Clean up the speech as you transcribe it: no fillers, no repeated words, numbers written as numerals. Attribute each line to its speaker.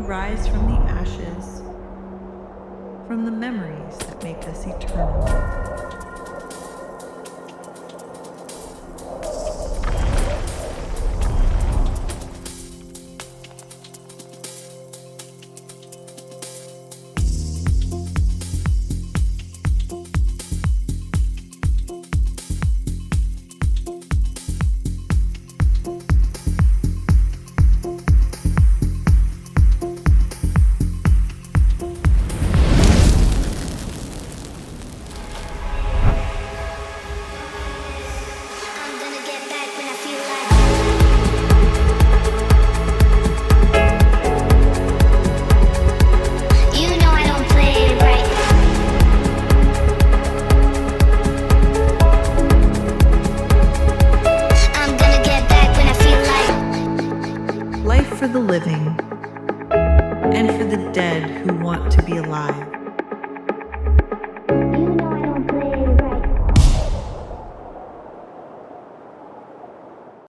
Speaker 1: rise from the ashes, from the memories that make us eternal. For the living, and for the dead who want to be alive.